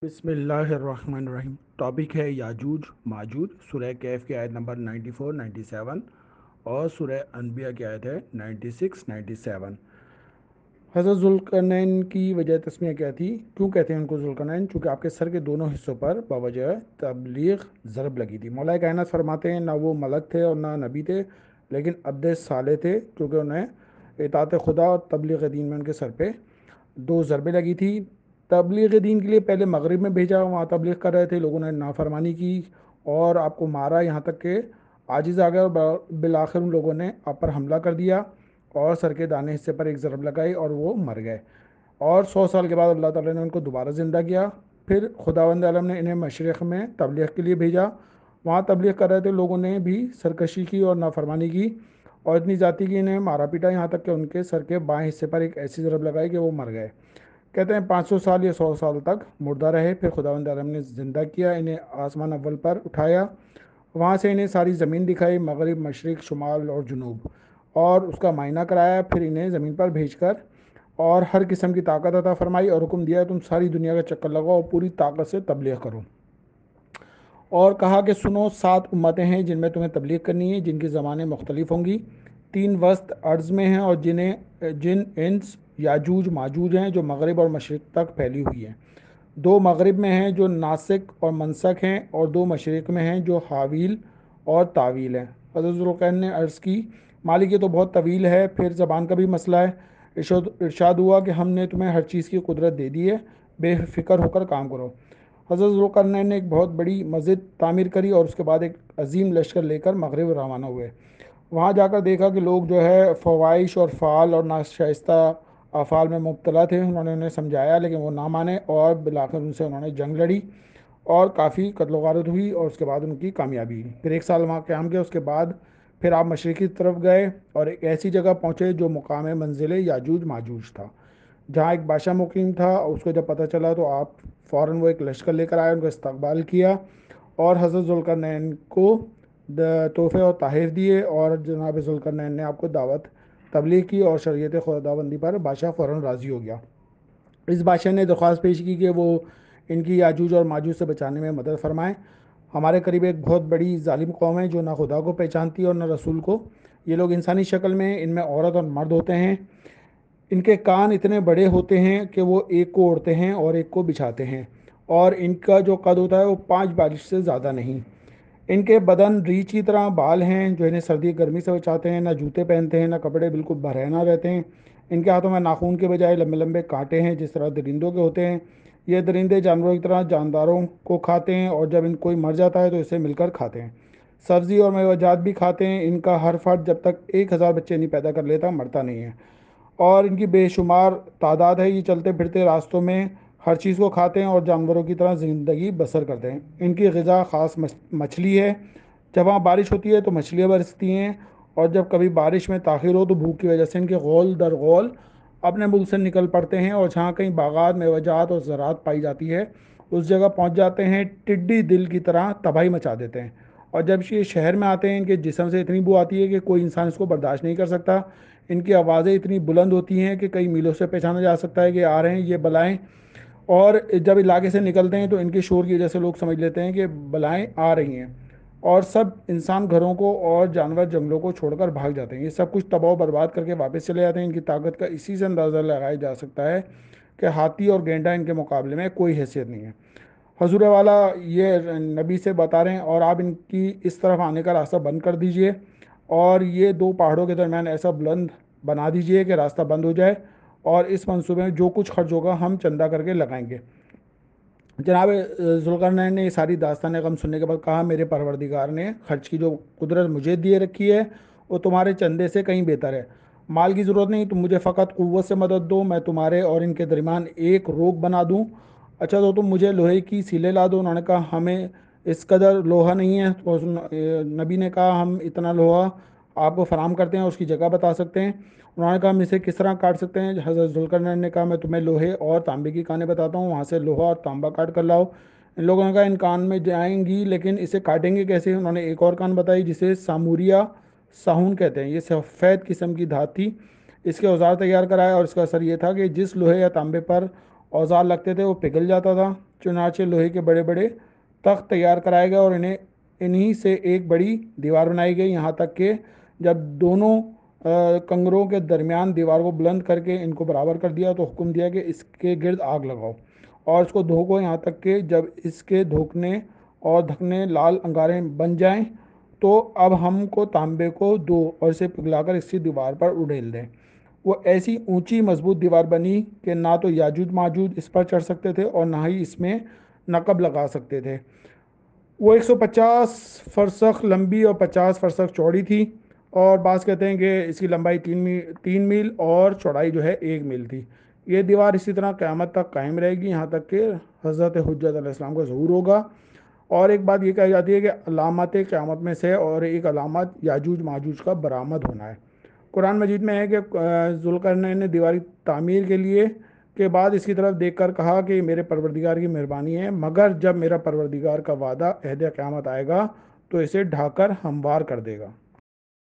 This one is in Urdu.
بسم اللہ الرحمن الرحیم۔ ٹاپک ہے یاجوج ماجوج، سورہ کہف کی آیت نمبر 94 97 اور سورہ انبیاء کی آیت ہے 96 97۔ حضرت ذوالقرنین کی وجہ تسمیہ کیا تھی؟ کیوں کہتے ہیں ان کو ذوالقرنین؟ چونکہ آپ کے سر کے دونوں حصوں پر بوجہ تبلیغ ضرب لگی تھی۔ مولا کائنات فرماتے ہیں نہ وہ ملک تھے اور نہ نبی تھے، لیکن عبد صالح تھے، کیونکہ انہیں اطاعت خدا اور تبلیغ دین میں ان کے سر پہ دو ضربیں لگی تھی۔ تبلیغ دین کے لیے پہلے مغرب میں بھیجا، وہاں تبلیغ کر رہے تھے، لوگوں نے نافرمانی کی اور آپ کو مارا، یہاں تک کہ عاجز آ گئے اور بالآخر ان لوگوں نے آپ پر حملہ کر دیا اور سر کے دانے حصے پر ایک ضرب لگائی اور وہ مر گئے۔ اور 100 سال کے بعد اللہ تعالیٰ نے ان کو دوبارہ زندہ کیا۔ پھر خداوند عالم نے انہیں مشرق میں تبلیغ کے لیے بھیجا، وہاں تبلیغ کر رہے تھے، لوگوں نے بھی سرکشی کی اور نافرمانی کی اور اتنی ذاتی کی انہیں مارا پیٹا، یہاں تک کہ ان کے سر کے بائیں حصے پر ایک ایسی ضرب لگائی کہ وہ مر گئے۔ کہتے ہیں 500 سال یا 100 سال تک مردہ رہے، پھر خداوند عالم نے زندہ کیا، انہیں آسمان اول پر اٹھایا، وہاں سے انہیں ساری زمین دکھائی، مغرب، مشرق، شمال اور جنوب، اور اس کا معائنہ کرایا، پھر انہیں زمین پر بھیج کر اور ہر قسم کی طاقت عطا فرمائی اور حکم دیا تم ساری دنیا کا چکر لگاؤ اور پوری طاقت سے تبلیغ کرو، اور کہا کہ سنو 7 امتیں ہیں جن میں تمہیں تبلیغ کرنی ہے، جن کی زبانیں مختلف ہوں گی، 3 وسط عرض میں ہیں اور جن انس یاجوج ماجوج ہیں جو مغرب اور مشرق تک پھیلی ہوئی ہیں، 2 مغرب میں ہیں جو ناسک اور منسک ہیں اور 2 مشرق میں ہیں جو حاویل اور تاویل ہیں۔ حضرت ذوالقرنین نے عرض کی مالک یہ تو بہت طویل ہے، پھر زبان کا بھی مسئلہ ہے۔ ارشاد ہوا کہ ہم نے تمہیں ہر چیز کی قدرت دے دی ہے، بے فکر ہو کر کام کرو۔ حضرت ذوالقرنین نے ایک بہت بڑی مسجد تعمیر کری اور اس کے بعد ایک عظیم لشکر لے کر مغرب روانہ ہوئے۔ وہاں جا کر دیکھا کہ لوگ جو ہے فواہش اور فعال اور ناشائستہ افعال میں مبتلا تھے، انہوں نے انہیں سمجھایا لیکن وہ نہ مانے اور بالآخر ان سے انہوں نے جنگ لڑی اور کافی قتل و غارت ہوئی اور اس کے بعد ان کی کامیابی ہوئی۔ پھر 1 سال وہاں قیام کیا، اس کے بعد پھر آپ مشرقی طرف گئے اور ایک ایسی جگہ پہنچے جو مقام منزل یاجوج ماجوج تھا، جہاں ایک بادشاہ مقیم تھا۔ اس کو جب پتہ چلا تو آپ فوراً وہ ایک لشکر لے کر آئے، ان کا استقبال کیا اور حضرت ذوالقرنین کو تحفے اور تحائف دیے، اور جناب ذوالقرنین نے آپ کو دعوت تبلیغ کی اور شریعت خداوندی پر بادشاہ فوراً راضی ہو گیا۔ اس بادشاہ نے درخواست پیش کی کہ وہ ان کی یاجوج اور ماجوج سے بچانے میں مدد فرمائیں۔ ہمارے قریب ایک بہت بڑی ظالم قوم ہے جو نہ خدا کو پہچانتی اور نہ رسول کو، یہ لوگ انسانی شکل میں، ان میں عورت اور مرد ہوتے ہیں، ان کے کان اتنے بڑے ہوتے ہیں کہ وہ ایک کو اوڑھتے ہیں اور ایک کو بچھاتے ہیں، اور ان کا جو قد ہوتا ہے وہ 5 بالش سے زیادہ نہیں۔ ان کے بدن ریچھ کی طرح بال ہیں جو انہیں سردی گرمی سے بچاتے ہیں، نہ جوتے پہنتے ہیں، نہ کپڑے، بالکل برہنہ رہتے ہیں۔ ان کے ہاتھوں میں ناخون کے بجائے لمبے لمبے کانٹے ہیں جس طرح درندوں کے ہوتے ہیں۔ یہ درندے جانوروں کی طرح جانداروں کو کھاتے ہیں اور جب ان کوئی مر جاتا ہے تو اسے مل کر کھاتے ہیں۔ سبزی اور میوہ جات بھی کھاتے ہیں۔ ان کا ہر فرد جب تک 1000 بچے نہیں پیدا کر لیتا مرتا نہیں ہے، اور ان کی بے شمار تعداد ہے۔ یہ چلتے پھرتے راستوں میں ہر چیز کو کھاتے ہیں اور جانوروں کی طرح زندگی بسر کرتے ہیں۔ ان کی غذا خاص مچھلی ہے، جب وہاں بارش ہوتی ہے تو مچھلیاں برستی ہیں، اور جب کبھی بارش میں تاخیر ہو تو بھوک کی وجہ سے ان کے غول در غول اپنے ملک سے نکل پڑتے ہیں، اور جہاں کہیں باغات، میوہ جات اور زراعت پائی جاتی ہے اس جگہ پہنچ جاتے ہیں، ٹڈی دل کی طرح تباہی مچا دیتے ہیں۔ اور جب یہ شہر میں آتے ہیں ان کے جسم سے اتنی بو آتی ہے کہ کوئی انسان اس کو برداشت نہیں کر سکتا۔ ان کی آوازیں اتنی بلند ہوتی ہیں کہ کئی میلوں سے پہچانا جا سکتا ہے کہ آ رہے ہیں یہ بلائیں، اور جب علاقے سے نکلتے ہیں تو ان کے شور کی وجہ سے لوگ سمجھ لیتے ہیں کہ بلائیں آ رہی ہیں، اور سب انسان گھروں کو اور جانور جنگلوں کو چھوڑ کر بھاگ جاتے ہیں۔ یہ سب کچھ تباہ و برباد کر کے واپس چلے جاتے ہیں۔ ان کی طاقت کا اسی سے اندازہ لگایا جا سکتا ہے کہ ہاتھی اور گینڈا ان کے مقابلے میں کوئی حیثیت نہیں ہے۔ حضور والا یہ نبی سے بتا رہے ہیں اور آپ ان کی اس طرف آنے کا راستہ بند کر دیجئے، اور یہ 2 پہاڑوں کے درمیان ایسا بلند بنا دیجئے کہ راستہ بند ہو جائے، اور اس منصوبے میں جو کچھ خرچ ہوگا ہم چندہ کر کے لگائیں گے۔ جناب ذوالقرنین نے یہ ساری داستان غم سننے کے بعد کہا میرے پروردگار نے خرچ کی جو قدرت مجھے دیے رکھی ہے وہ تمہارے چندے سے کہیں بہتر ہے۔ مال کی ضرورت نہیں، تم مجھے فقط قوت سے مدد دو، میں تمہارے اور ان کے درمیان ایک روک بنا دوں۔ اچھا تو تم مجھے لوہے کی سیلیں لا دو۔ انہوں نے کہا ہمیں اس قدر لوہا نہیں ہے، تو نبی نے کہا ہم اتنا لوہا آپ کو فراہم کرتے ہیں، اس کی جگہ بتا سکتے ہیں۔ انہوں نے کہا ہم اسے کس طرح کاٹ سکتے ہیں؟ حضرت ذوالقرنین نے کہا میں تمہیں لوہے اور تانبے کی کانیں بتاتا ہوں، وہاں سے لوہا اور تانبا کاٹ کر لاؤ۔ ان لوگوں نے کہا ان کان میں جائیں گی لیکن اسے کاٹیں گے کیسے؟ انہوں نے ایک اور کان بتائی جسے ساموریا ساہون کہتے ہیں، یہ سفید قسم کی دھات تھی۔ اس کے اوزار تیار کرایا اور اس کا اثر یہ تھا کہ جس لوہے یا تانبے پر اوزار لگتے تھے وہ پگھل جاتا تھا چنانچہ لوہے کے بڑے بڑے تخت تیار کرائے گئے اور انہی سے ایک بڑی دیوار بنائی گئی، یہاں تک کہ جب دونوں کنگروں کے درمیان دیوار کو بلند کر کے ان کو برابر کر دیا تو حکم دیا کہ اس کے گرد آگ لگاؤ اور اس کو دھوکو، یہاں تک کہ جب اس کے دھوکنے اور دھکنے لال انگاریں بن جائیں تو اب ہم کو تانبے کو دو اور اسے پگھلا کر اسی دیوار پر اڑیل دیں۔ وہ ایسی اونچی مضبوط دیوار بنی کہ نہ تو یاجوج ماجوج اس پر چڑھ سکتے تھے اور نہ ہی اس میں نقب لگا سکتے تھے۔ وہ 150 فرسخ لمبی اور 50 فرسخ چوڑی تھی، اور بعض کہتے ہیں کہ اس کی لمبائی 3 میل اور چوڑائی جو ہے 1 میل تھی۔ یہ دیوار اسی طرح قیامت تک قائم رہے گی، یہاں تک کہ حضرت حجت علیہ السلام کا ظہور ہوگا۔ اور ایک بات یہ کہی جاتی ہے کہ علامات قیامت میں سے اور ایک علامت یاجوج ماجوج کا برآمد ہونا ہے۔ قرآن مجید میں ہے کہ ذوالقرنین نے دیواری تعمیر کے لیے کے بعد اس کی طرف دیکھ کر کہا کہ یہ میرے پروردگار کی مہربانی ہے، مگر جب میرا پروردگار کا وعدہ عہد قیامت آئے گا تو اسے ڈھا کر ہموار کر دے گا۔